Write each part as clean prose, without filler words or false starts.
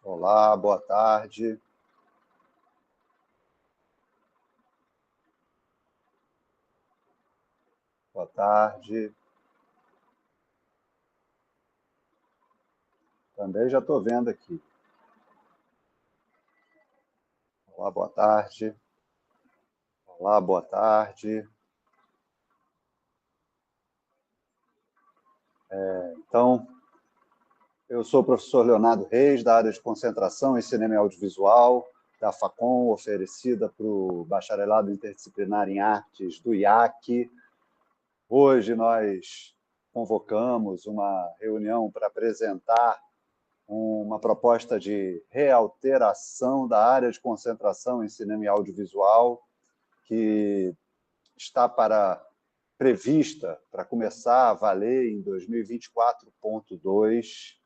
Olá, boa tarde. Boa tarde. Também já estou vendo aqui. Olá, boa tarde. Olá, boa tarde. Então, eu sou o professor Leonardo Reis, da área de concentração em cinema e audiovisual, da FACOM, oferecida para o Bacharelado Interdisciplinar em Artes do IAC. Hoje nós convocamos uma reunião para apresentar uma proposta de realteração da área de concentração em cinema e audiovisual, que está prevista para começar a valer em 2024.2,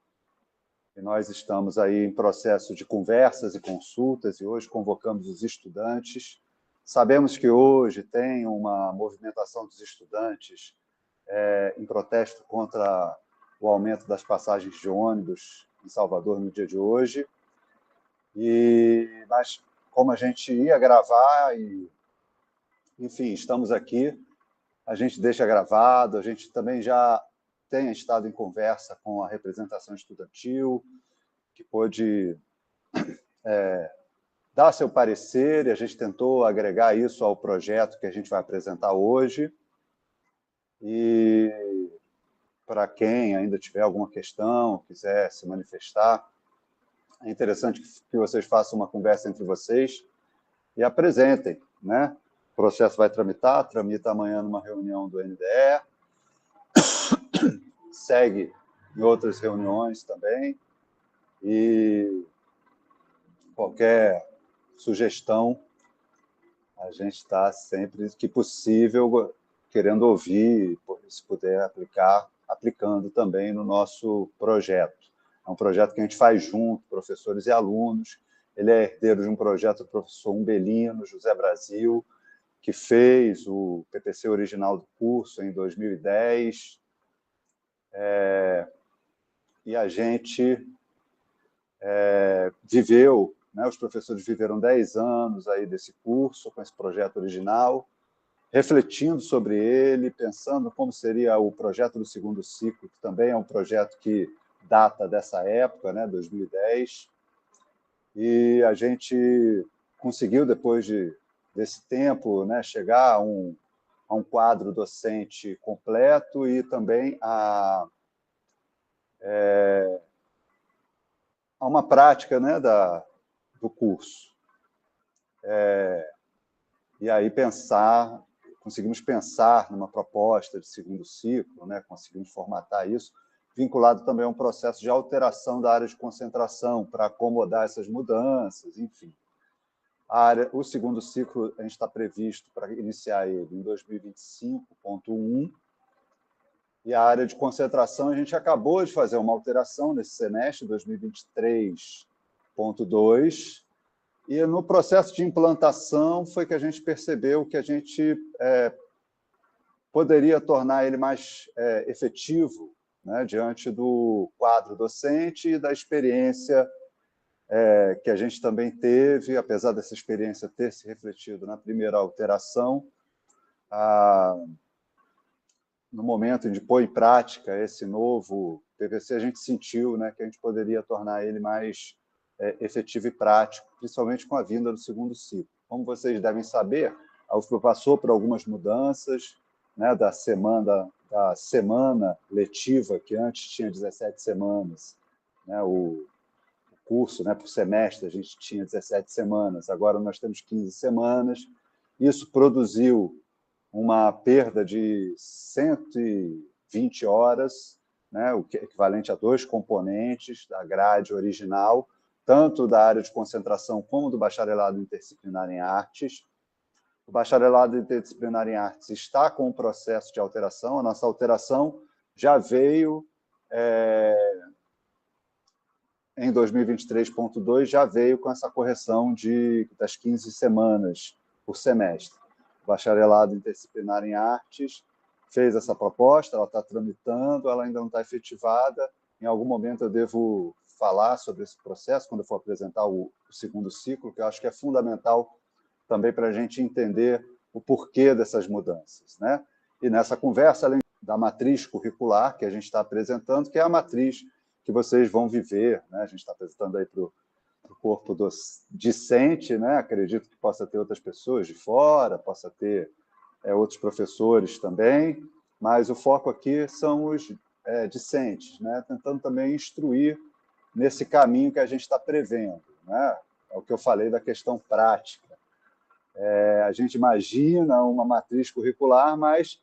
e nós estamos aí em processo de conversas e consultas, e hoje convocamos os estudantes. Sabemos que hoje tem uma movimentação dos estudantes em protesto contra o aumento das passagens de ônibus em Salvador no dia de hoje, mas como a gente ia gravar, enfim, estamos aqui, a gente deixa gravado, a gente também já tem estado em conversa com a representação estudantil, que pôde dar seu parecer, e a gente tentou agregar isso ao projeto que a gente vai apresentar hoje. E para quem ainda tiver alguma questão, quiser se manifestar, é interessante que vocês façam uma conversa entre vocês e apresentem, né? O processo vai tramita amanhã numa reunião do NDE, segue em outras reuniões também, e qualquer sugestão, a gente está sempre que possível querendo ouvir, se puder aplicando também no nosso projeto. É um projeto que a gente faz junto, professores e alunos. Ele é herdeiro de um projeto do professor Umbelino, José Brasil, que fez o PPC original do curso em 2010. E a gente viveu, né, os professores viveram 10 anos aí desse curso, com esse projeto original, refletindo sobre ele, pensando como seria o projeto do segundo ciclo, que também é um projeto que data dessa época, né, 2010, e a gente conseguiu, depois desse tempo, né, chegar a um quadro docente completo e também a uma prática, né, do curso. E aí conseguimos pensar numa proposta de segundo ciclo, né, conseguimos formatar isso, vinculado também a um processo de alteração da área de concentração para acomodar essas mudanças, enfim. O segundo ciclo a gente está previsto para iniciar ele em 2025.1, e a área de concentração a gente acabou de fazer uma alteração nesse semestre, 2023.2, e no processo de implantação foi que a gente percebeu que a gente poderia tornar ele mais efetivo, né, diante do quadro docente e da experiência que a gente também teve, apesar dessa experiência ter se refletido na primeira alteração, no momento de pôr em prática esse novo PPC, a gente sentiu, né, que a gente poderia tornar ele mais efetivo e prático, principalmente com a vinda do segundo ciclo. Como vocês devem saber, a UFPA passou por algumas mudanças, né, da semana letiva, que antes tinha 17 semanas, né, o curso, né, por semestre, a gente tinha 17 semanas, agora nós temos 15 semanas. Isso produziu uma perda de 120 horas, né, o que é equivalente a 2 componentes da grade original, tanto da área de concentração como do bacharelado interdisciplinar em artes. O bacharelado interdisciplinar em artes está com um processo de alteração, a nossa alteração já veio em 2023.2, já veio com essa correção das 15 semanas por semestre. O bacharelado interdisciplinar em artes fez essa proposta, ela está tramitando, ela ainda não está efetivada, em algum momento eu devo falar sobre esse processo quando eu for apresentar o segundo ciclo, que eu acho que é fundamental também para a gente entender o porquê dessas mudanças, né? E nessa conversa, além da matriz curricular que a gente está apresentando, que é a matriz que vocês vão viver, né? A gente está apresentando aí para o corpo discente, né? Acredito que possa ter outras pessoas de fora, possa ter outros professores também, mas o foco aqui são os discentes, né? Tentando também instruir nesse caminho que a gente está prevendo, né? É o que eu falei da questão prática. A gente imagina uma matriz curricular, mas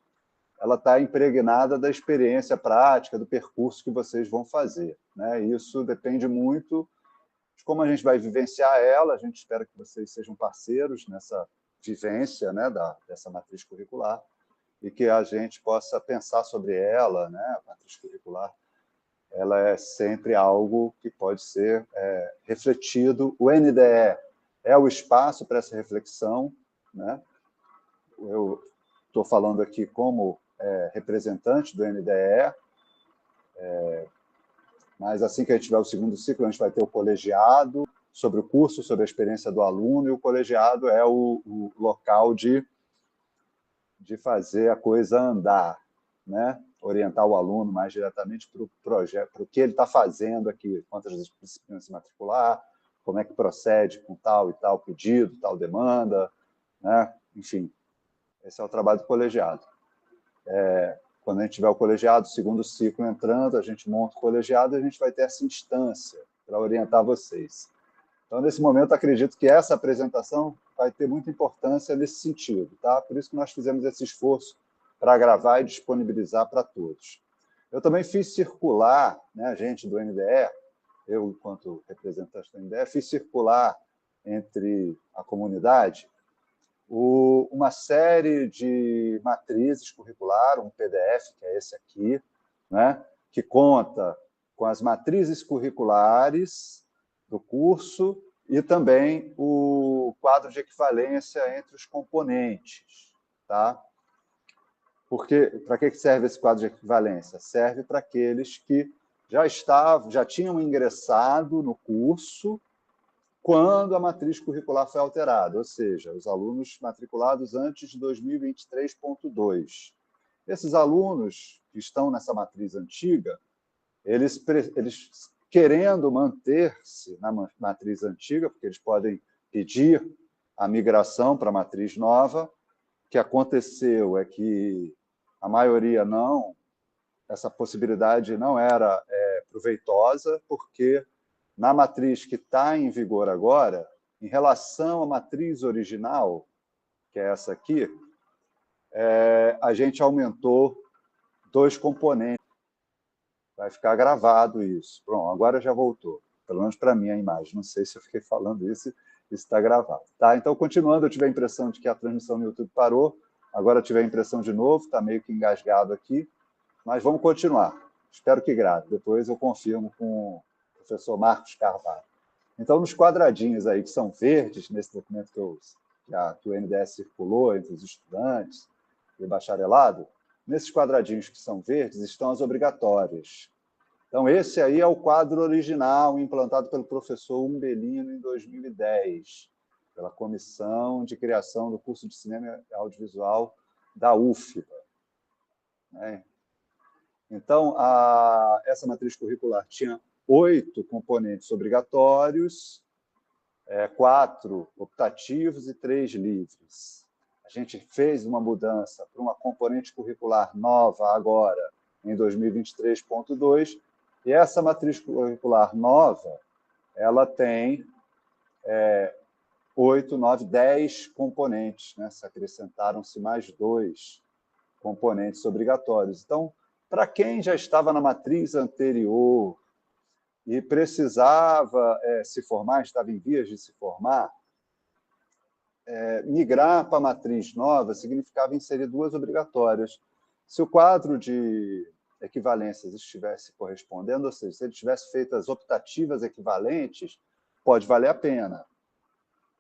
ela está impregnada da experiência prática, do percurso que vocês vão fazer, né? Isso depende muito de como a gente vai vivenciar ela. A gente espera que vocês sejam parceiros nessa vivência, né, dessa matriz curricular, e que a gente possa pensar sobre ela, né? A matriz curricular, ela é sempre algo que pode ser refletido. O NDE é o espaço para essa reflexão, né? Eu estou falando aqui como representante do NDE, mas assim que a gente tiver o segundo ciclo, a gente vai ter o colegiado sobre o curso, sobre a experiência do aluno, e o colegiado é o local de fazer a coisa andar, né? Orientar o aluno mais diretamente para o projeto, para o que ele está fazendo aqui, quantas disciplinas se matricular, como é que procede com tal e tal pedido, tal demanda, né? Enfim, esse é o trabalho do colegiado. Quando a gente tiver o colegiado, o segundo ciclo entrando, a gente monta o colegiado e a gente vai ter essa instância para orientar vocês. Então, nesse momento, acredito que essa apresentação vai ter muita importância nesse sentido, tá? Por isso que nós fizemos esse esforço para gravar e disponibilizar para todos. Eu também fiz circular, né, a gente do NDE, eu, enquanto representante do NDE, fiz circular entre a comunidade uma série de matrizes curriculares, um PDF, que é esse aqui, né, que conta com as matrizes curriculares do curso e também o quadro de equivalência entre os componentes. Tá? Para que serve esse quadro de equivalência? Serve para aqueles que já tinham ingressado no curso quando a matriz curricular foi alterada, ou seja, os alunos matriculados antes de 2023.2. Esses alunos que estão nessa matriz antiga, eles querendo manter-se na matriz antiga, porque eles podem pedir a migração para a matriz nova. O que aconteceu é que a maioria não, essa possibilidade não era proveitosa, porque na matriz que está em vigor agora, em relação à matriz original, que é essa aqui, a gente aumentou 2 componentes. Vai ficar gravado isso. Pronto, agora já voltou. Pelo menos para mim a imagem. Não sei se eu fiquei falando isso está gravado. Tá? Então, continuando, eu tive a impressão de que a transmissão no YouTube parou. Agora eu tive a impressão de novo, está meio que engasgado aqui. Mas vamos continuar. Espero que grave. Depois eu confirmo com o professor Marcos Carvalho. Então, nos quadradinhos aí que são verdes, nesse documento que o NDE circulou entre os estudantes e o bacharelado, nesses quadradinhos que são verdes estão as obrigatórias. Então, esse aí é o quadro original, implantado pelo professor Umbelino em 2010, pela Comissão de Criação do Curso de Cinema e Audiovisual da UFBA. Então, essa matriz curricular tinha 8 componentes obrigatórios, 4 optativos e 3 livres. A gente fez uma mudança para uma componente curricular nova agora, em 2023.2, e essa matriz curricular nova, ela tem 8, 9, 10 componentes, né? Se acrescentaram-se mais 2 componentes obrigatórios. Então, para quem já estava na matriz anterior e precisava se formar, estava em vias de se formar, migrar para a matriz nova significava inserir 2 obrigatórias. Se o quadro de equivalências estivesse correspondendo, ou seja, se ele tivesse feito as optativas equivalentes, pode valer a pena.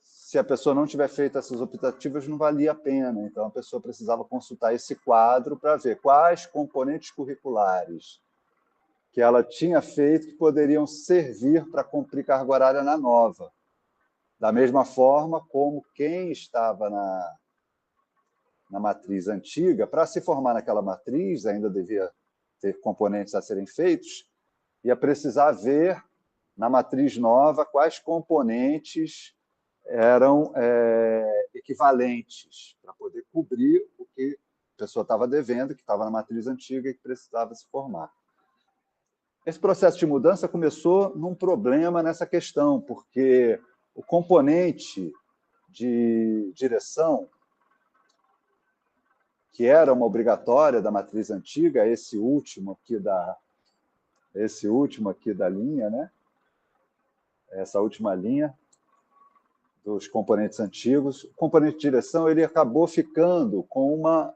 Se a pessoa não tiver feito essas optativas, não valia a pena. Então, a pessoa precisava consultar esse quadro para ver quais componentes curriculares que ela tinha feito que poderiam servir para cumprir carga horária na nova. Da mesma forma como quem estava na matriz antiga, para se formar naquela matriz, ainda devia ter componentes a serem feitos, ia precisar ver na matriz nova quais componentes eram equivalentes para poder cobrir o que a pessoa estava devendo, que estava na matriz antiga e que precisava se formar. Esse processo de mudança começou num problema nessa questão, porque o componente de direção, que era uma obrigatória da matriz antiga, esse último aqui da linha, né? Essa última linha dos componentes antigos, o componente de direção ele acabou ficando com uma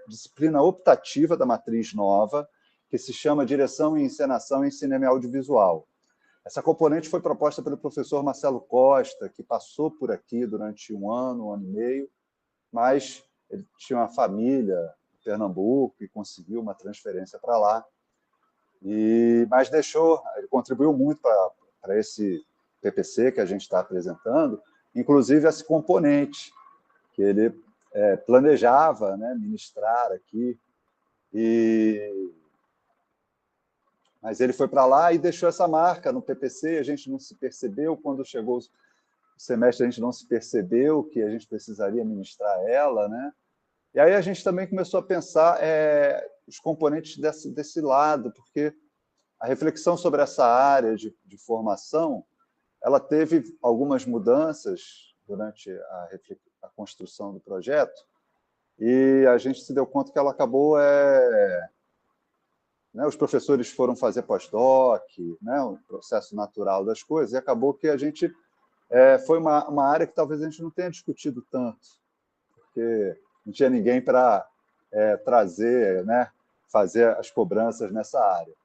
disciplina optativa da matriz nova, que se chama Direção e Encenação em Cinema e Audiovisual. Essa componente foi proposta pelo professor Marcelo Costa, que passou por aqui durante um ano e meio, mas ele tinha uma família em Pernambuco e conseguiu uma transferência para lá. Mas ele contribuiu muito para esse PPC que a gente está apresentando, inclusive esse componente que ele planejava, né, ministrar aqui, mas ele foi para lá e deixou essa marca no PPC, a gente não se percebeu, quando chegou o semestre a gente não se percebeu que a gente precisaria ministrar ela, né? E aí a gente também começou a pensar os componentes desse lado, porque a reflexão sobre essa área de formação, ela teve algumas mudanças durante a construção do projeto, e a gente se deu conta que ela acabou... né, os professores foram fazer pós-doc, né, o processo natural das coisas, e acabou que a gente... foi uma área que talvez a gente não tenha discutido tanto, porque não tinha ninguém para trazer, né, fazer as cobranças nessa área.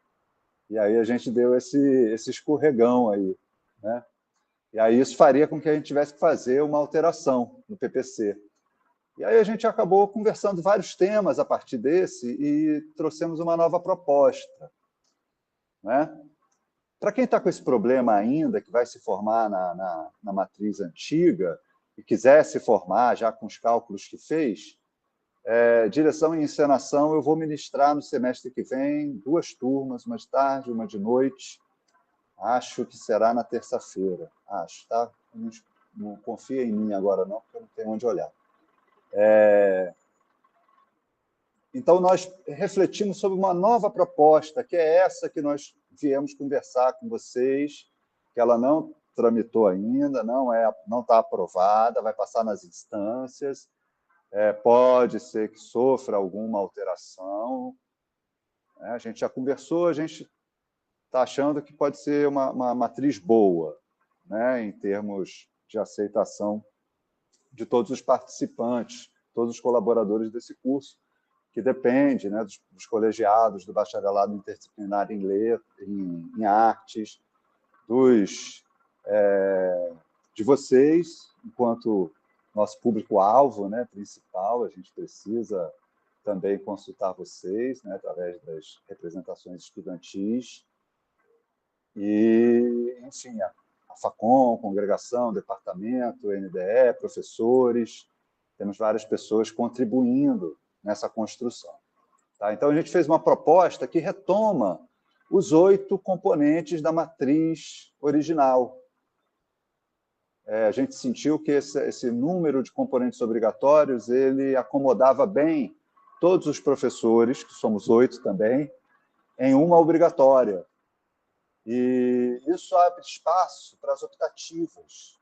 E aí a gente deu esse escorregão aí, né? E aí isso faria com que a gente tivesse que fazer uma alteração no PPC. E aí a gente acabou conversando vários temas a partir desse e trouxemos uma nova proposta, né? Para quem está com esse problema ainda, que vai se formar na matriz antiga e quiser se formar já com os cálculos que fez, direção e encenação eu vou ministrar no semestre que vem, 2 turmas, uma de tarde, uma de noite. Acho que será na terça-feira. Acho, tá? Não confia em mim agora não, porque eu não tenho onde olhar. Então, nós refletimos sobre uma nova proposta, que é essa que nós viemos conversar com vocês, que ela não tramitou ainda, não está aprovada, vai passar nas instâncias, pode ser que sofra alguma alteração. A gente já conversou, a gente está achando que pode ser uma matriz boa, né, em termos de aceitação de todos os participantes, todos os colaboradores desse curso, que depende, né, dos colegiados, do bacharelado interdisciplinar em artes, de vocês, enquanto nosso público-alvo, né, principal, a gente precisa também consultar vocês, né, através das representações estudantis, e, enfim, a FACOM, congregação, departamento, NDE, professores, temos várias pessoas contribuindo nessa construção. Tá? Então, a gente fez uma proposta que retoma os 8 componentes da matriz original. A gente sentiu que esse número de componentes obrigatórios ele acomodava bem todos os professores, que somos 8 também, em uma obrigatória. E isso abre espaço para as optativas,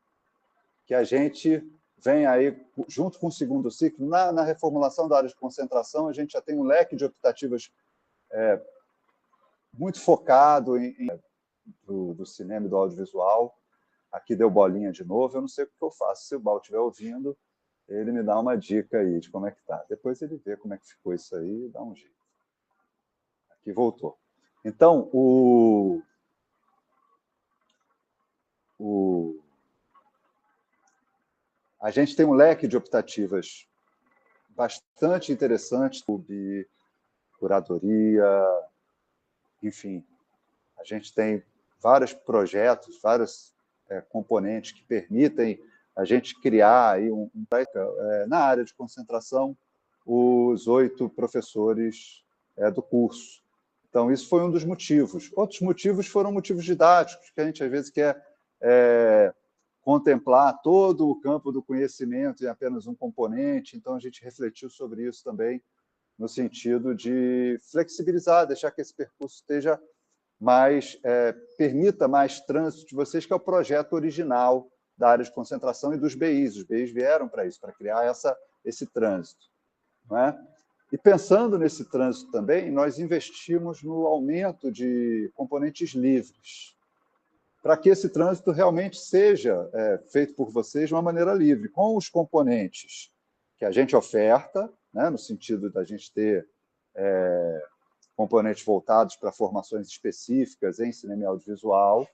que a gente vem aí, junto com o segundo ciclo, na reformulação da área de concentração, a gente já tem um leque de optativas muito focado do cinema e do audiovisual. Aqui deu bolinha de novo, eu não sei o que eu faço. Se o Bal estiver ouvindo, ele me dá uma dica aí de como é que está. Depois ele vê como é que ficou isso aí e dá um jeito. Aqui voltou. Então, a gente tem um leque de optativas bastante interessante, de curadoria, enfim, A gente tem vários projetos, vários componentes que permitem a gente criar aí na área de concentração os 8 professores do curso. Então, isso foi um dos motivos. Outros motivos foram motivos didáticos, que a gente, às vezes, quer contemplar todo o campo do conhecimento em apenas um componente. Então, a gente refletiu sobre isso também, no sentido de flexibilizar, deixar que esse percurso esteja mais, permita mais trânsito de vocês, que é o projeto original da área de concentração e dos BIs. Os BIs vieram para isso, para criar esse trânsito. Não é? E pensando nesse trânsito também, nós investimos no aumento de componentes livres, para que esse trânsito realmente seja feito por vocês de uma maneira livre, com os componentes que a gente oferta, né, no sentido da gente ter componentes voltados para formações específicas em cinema e audiovisual,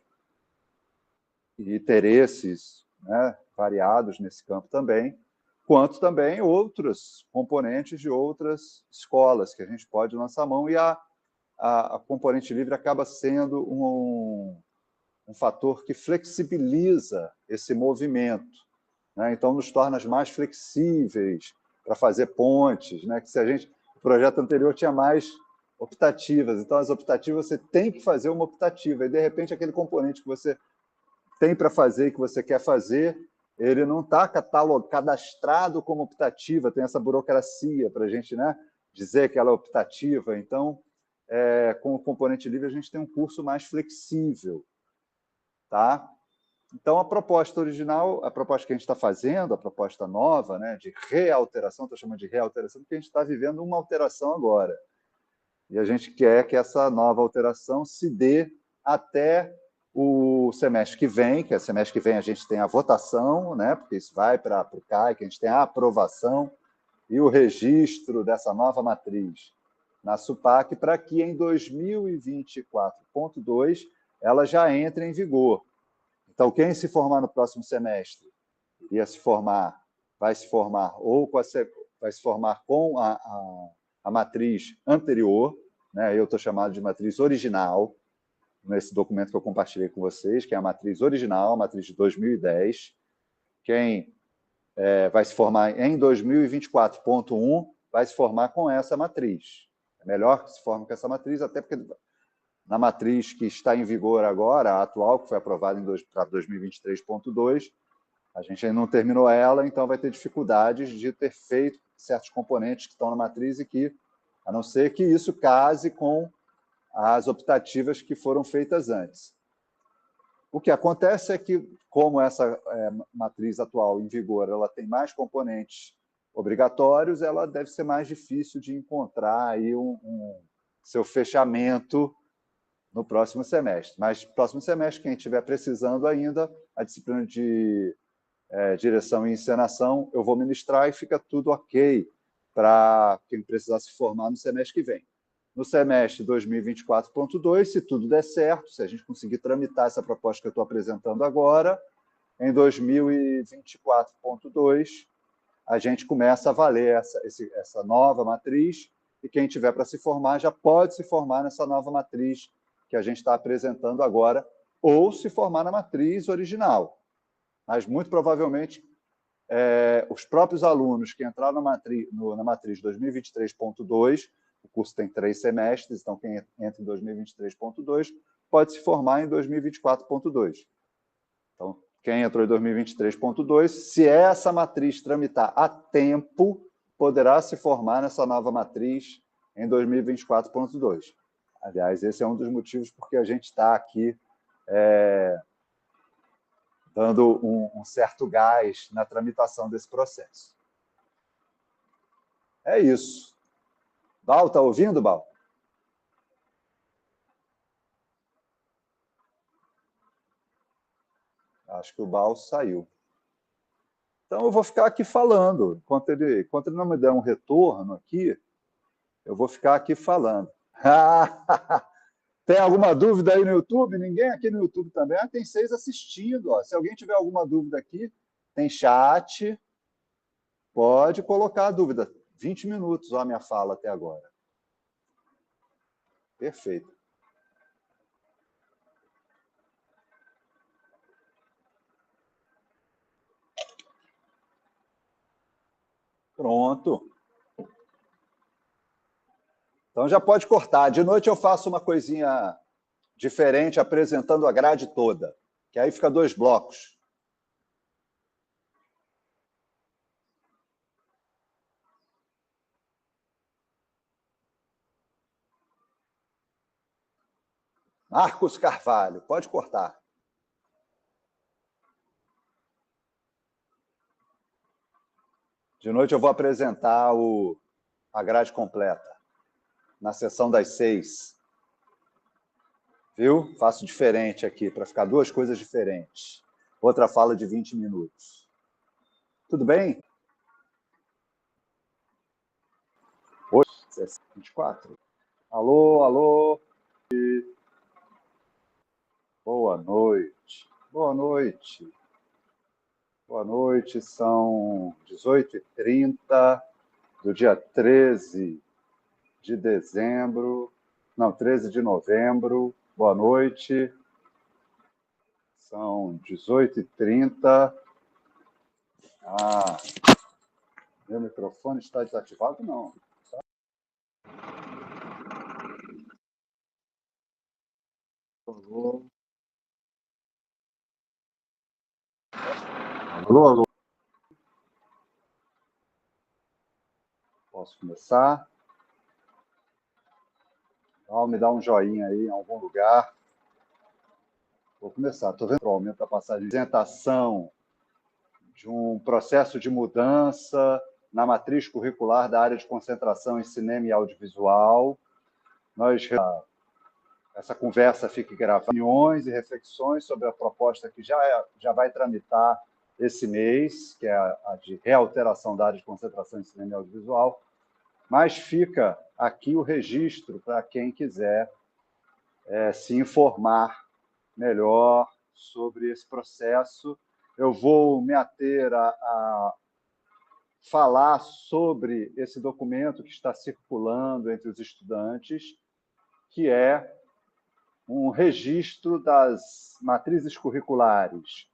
e interesses, né, variados nesse campo também, quanto também outros componentes de outras escolas que a gente pode lançar a mão, e a componente livre acaba sendo um fator que flexibiliza esse movimento, né? Então, nos torna mais flexíveis para fazer pontes, né? Que o projeto anterior tinha mais optativas, então as optativas você tem que fazer uma optativa, e de repente aquele componente que você tem para fazer e que você quer fazer, ele não está cadastrado como optativa, tem essa burocracia para a gente, né, dizer que ela é optativa. Então, com o componente livre, a gente tem um curso mais flexível. Tá? Então, a proposta original, a proposta que a gente está fazendo, a proposta nova, né, de realteração, estou chamando de realteração porque a gente está vivendo uma alteração agora. E a gente quer que essa nova alteração se dê até o semestre que vem, que semestre que vem a gente tem a votação, né, porque isso vai para o CAI, que a gente tem a aprovação e o registro dessa nova matriz na SUPAC, para que em 2024.2 ela já entre em vigor. Então, quem se formar no próximo semestre vai se formar com a matriz anterior, né? Eu estou chamado de matriz original, nesse documento que eu compartilhei com vocês, que é a matriz original, a matriz de 2010. Quem vai se formar em 2024.1 vai se formar com essa matriz. É melhor que se forme com essa matriz, até porque na matriz que está em vigor agora, a atual, que foi aprovada para 2023.2, a gente ainda não terminou ela, então vai ter dificuldades de ter feito certos componentes que estão na matriz e que, a não ser que isso case com as optativas que foram feitas antes. O que acontece é que, como essa matriz atual em vigor ela tem mais componentes obrigatórios, ela deve ser mais difícil de encontrar aí seu fechamento no próximo semestre. Mas, próximo semestre, quem estiver precisando ainda, a disciplina de direção e encenação, eu vou ministrar e fica tudo ok para quem precisar se formar no semestre que vem. No semestre 2024.2, se tudo der certo, se a gente conseguir tramitar essa proposta que eu estou apresentando agora, em 2024.2, a gente começa a valer essa nova matriz, e quem tiver para se formar já pode se formar nessa nova matriz que a gente está apresentando agora, ou se formar na matriz original. Mas, muito provavelmente, os próprios alunos que entraram na matriz 2023.2, o curso tem 3 semestres, então quem entra em 2023.2 pode se formar em 2024.2. Então, quem entrou em 2023.2, se essa matriz tramitar a tempo, poderá se formar nessa nova matriz em 2024.2. Aliás, esse é um dos motivos porque a gente está aqui dando um certo gás na tramitação desse processo. É isso. Bal, está ouvindo, Bal? Acho que o Bal saiu. Então, eu vou ficar aqui falando. Enquanto ele não me der um retorno aqui, eu vou ficar aqui falando. Tem alguma dúvida aí no YouTube? Ninguém aqui no YouTube também? Tem 6 assistindo. Ó. Se alguém tiver alguma dúvida aqui, tem chat. Pode colocar a dúvida. 20 minutos a minha fala até agora. Perfeito. Pronto. Então já pode cortar. De noite eu faço uma coisinha diferente, apresentando a grade toda, que aí fica 2 blocos. Marcos Carvalho, pode cortar. De noite eu vou apresentar a grade completa, na sessão das 6. Viu? Faço diferente aqui, para ficar 2 coisas diferentes. Outra fala de 20 minutos. Tudo bem? Hoje, 24. Alô, alô. Boa noite. Boa noite. Boa noite. São 18h30 do dia 13 de dezembro. Não, 13 de novembro. Boa noite. São 18h30. Meu microfone está desativado? Não. Alô. Alô, alô. Posso começar? Me dá um joinha aí em algum lugar. Vou começar. Estou vendo o aumento da passagem de apresentação de um processo de mudança na matriz curricular da área de concentração em cinema e audiovisual. Essa conversa fica gravada, opiniões e reflexões sobre a proposta que já vai tramitar esse mês, que é a de realteração da área de concentração em cinema e audiovisual, mas fica aqui o registro para quem quiser se informar melhor sobre esse processo. Eu vou me ater a falar sobre esse documento que está circulando entre os estudantes, que é um registro das matrizes curriculares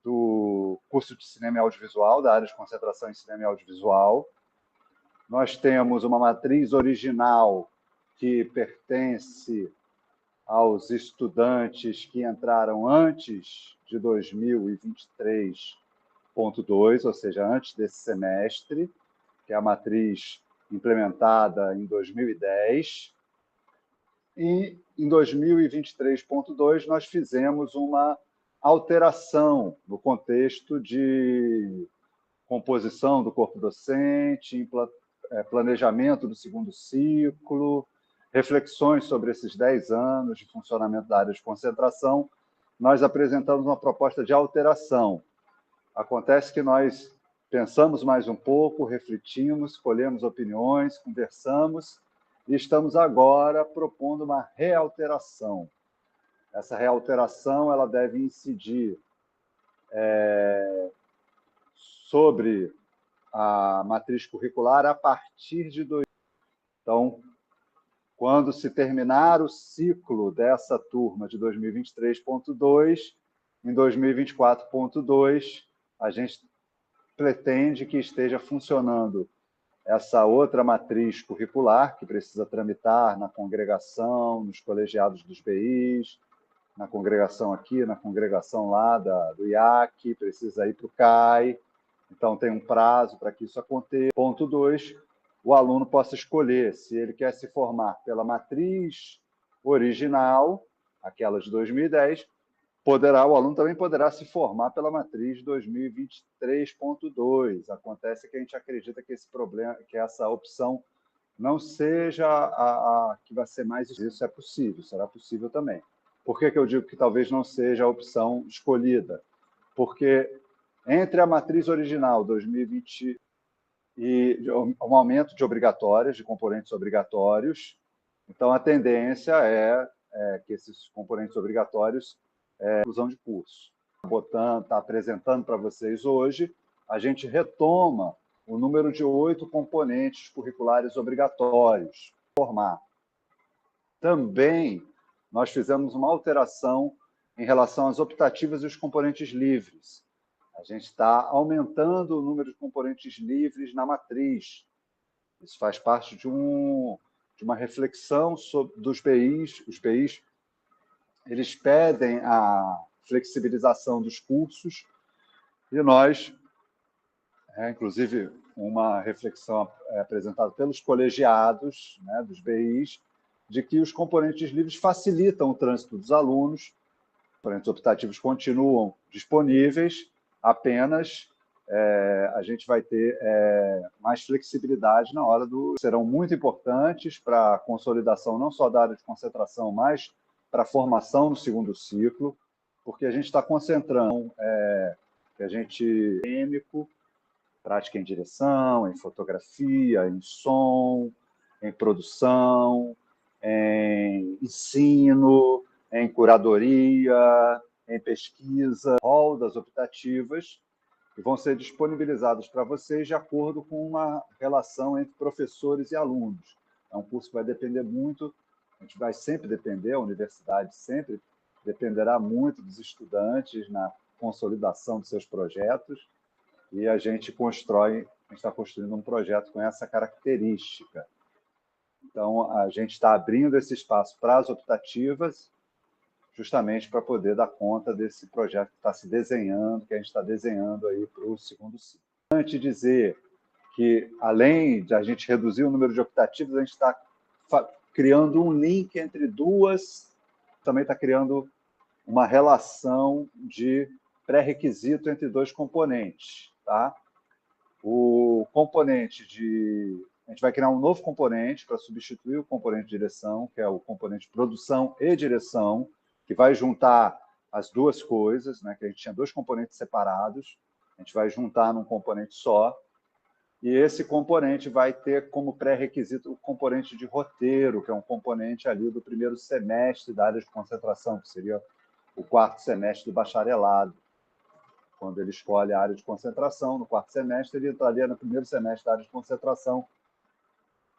do curso de Cinema e Audiovisual, da área de concentração em Cinema e Audiovisual. Nós temos uma matriz original que pertence aos estudantes que entraram antes de 2023.2, ou seja, antes desse semestre, que é a matriz implementada em 2010. E em 2023.2 nós fizemos uma alteração no contexto de composição do corpo docente, planejamento do segundo ciclo, reflexões sobre esses 10 anos de funcionamento da área de concentração. Nós apresentamos uma proposta de alteração. Acontece que nós pensamos mais um pouco, refletimos, colhemos opiniões, conversamos e estamos agora propondo uma realteração. Essa realteração ela deve incidir sobre a matriz curricular a partir de... Então, quando se terminar o ciclo dessa turma de 2023.2, em 2024.2, a gente pretende que esteja funcionando essa outra matriz curricular, que precisa tramitar na congregação, nos colegiados dos BIs, na congregação aqui, na congregação lá do IAC, precisa ir para o CAI, então tem um prazo para que isso aconteça. Ponto 2, o aluno possa escolher se ele quer se formar pela matriz original, aquela de 2010, o aluno também poderá se formar pela matriz 2023.2. Acontece que a gente acredita que que essa opção não seja a que vai ser mais... Isso é possível, será possível também. Por que eu digo que talvez não seja a opção escolhida? Porque entre a matriz original 2020 e um aumento de obrigatórias, de componentes obrigatórios, então a tendência é que esses componentes obrigatórios inclusão de curso. Está apresentando para vocês hoje, a gente retoma o número de 8 componentes curriculares obrigatórios. Também nós fizemos uma alteração em relação às optativas e os componentes livres. A gente está aumentando o número de componentes livres na matriz. Isso faz parte de uma reflexão dos BIs. Os BIs eles pedem a flexibilização dos cursos e nós, inclusive, uma reflexão apresentada pelos colegiados, né, dos BIs, de que os componentes livres facilitam o trânsito dos alunos, os componentes optativos continuam disponíveis, apenas a gente vai ter mais flexibilidade na hora do... Serão muito importantes para a consolidação não só da área de concentração, mas para a formação no segundo ciclo, porque a gente está concentrando que a gente acadêmico, prática em direção, em fotografia, em som, em produção, em ensino, em curadoria, em pesquisa, rol das optativas, que vão ser disponibilizados para vocês de acordo com uma relação entre professores e alunos. É um curso que vai depender muito, a gente vai sempre depender, a universidade sempre dependerá muito dos estudantes na consolidação dos seus projetos, e a gente está construindo um projeto com essa característica. Então, a gente está abrindo esse espaço para as optativas, justamente para poder dar conta desse projeto que está se desenhando, que a gente está desenhando aí para o segundo ciclo. Antes de dizer que, além de a gente reduzir o número de optativas, a gente está criando um link entre duas, também está criando uma relação de pré-requisito entre dois componentes. Tá? O componente de... A gente vai criar um novo componente para substituir o componente de direção, que é o componente de produção e direção, que vai juntar as duas coisas, né? Que a gente tinha dois componentes separados, a gente vai juntar num componente só, e esse componente vai ter como pré-requisito o componente de roteiro, que é um componente ali do primeiro semestre da área de concentração, que seria o quarto semestre do bacharelado. Quando ele escolhe a área de concentração, no quarto semestre, ele entraria no primeiro semestre da área de concentração,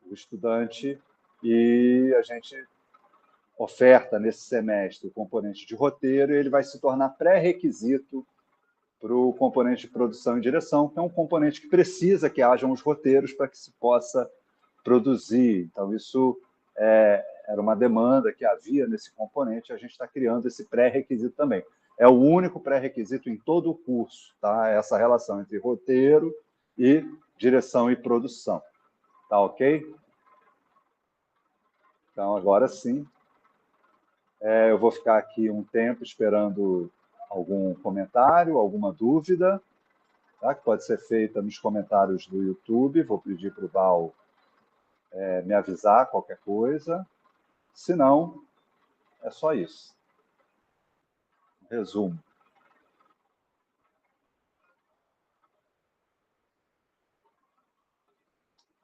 o estudante, e a gente oferta nesse semestre o componente de roteiro, e ele vai se tornar pré-requisito para o componente de produção e direção, que é um componente que precisa que hajam os roteiros para que se possa produzir. Então, isso era uma demanda que havia nesse componente, a gente está criando esse pré-requisito também. É o único pré-requisito em todo o curso, tá? Essa relação entre roteiro e direção e produção. Tá ok? Então, agora sim, eu vou ficar aqui um tempo esperando algum comentário, alguma dúvida, tá? Que pode ser feita nos comentários do YouTube. Vou pedir para o Val me avisar qualquer coisa. Se não, é só isso. Resumo.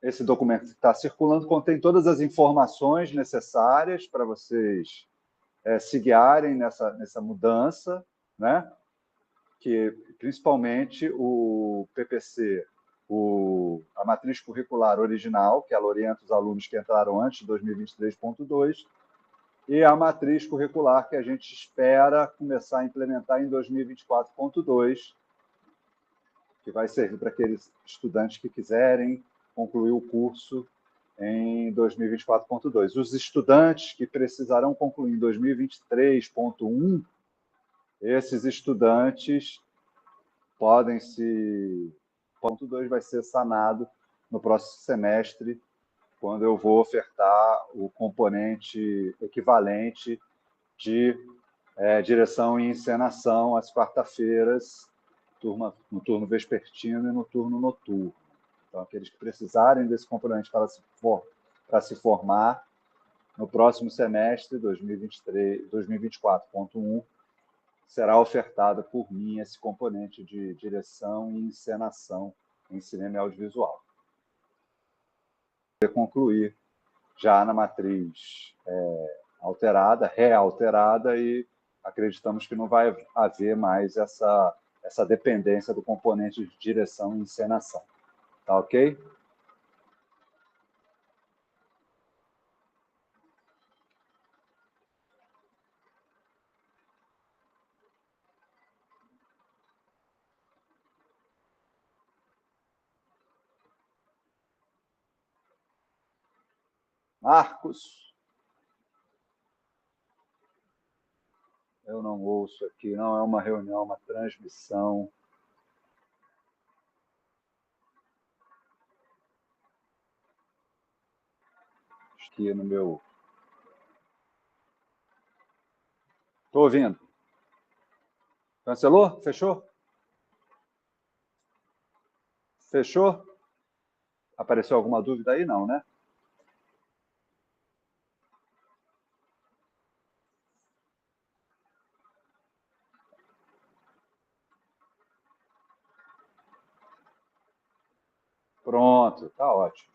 Esse documento que está circulando contém todas as informações necessárias para vocês se guiarem nessa mudança, né? Que principalmente o PPC, a matriz curricular original, que ela orienta os alunos que entraram antes de 2023.2, e a matriz curricular que a gente espera começar a implementar em 2024.2, que vai servir para aqueles estudantes que quiserem concluir o curso em 2024.2. Os estudantes que precisarão concluir em 2023.1, esses estudantes podem se... Ponto 2 vai ser sanado no próximo semestre, quando eu vou ofertar o componente equivalente de direção e encenação às quarta-feiras, no turno vespertino e no turno noturno. Então, aqueles que precisarem desse componente para se formar, no próximo semestre, 2024.1, será ofertado por mim esse componente de direção e encenação em cinema e audiovisual. Vou concluir já na matriz realterada, e acreditamos que não vai haver mais essa dependência do componente de direção e encenação. Tá ok? Marcos. Eu não ouço aqui, não é uma reunião, é uma transmissão. Aqui no meu. Estou ouvindo. Cancelou? Fechou? Fechou? Apareceu alguma dúvida aí? Não, né? Pronto, tá ótimo.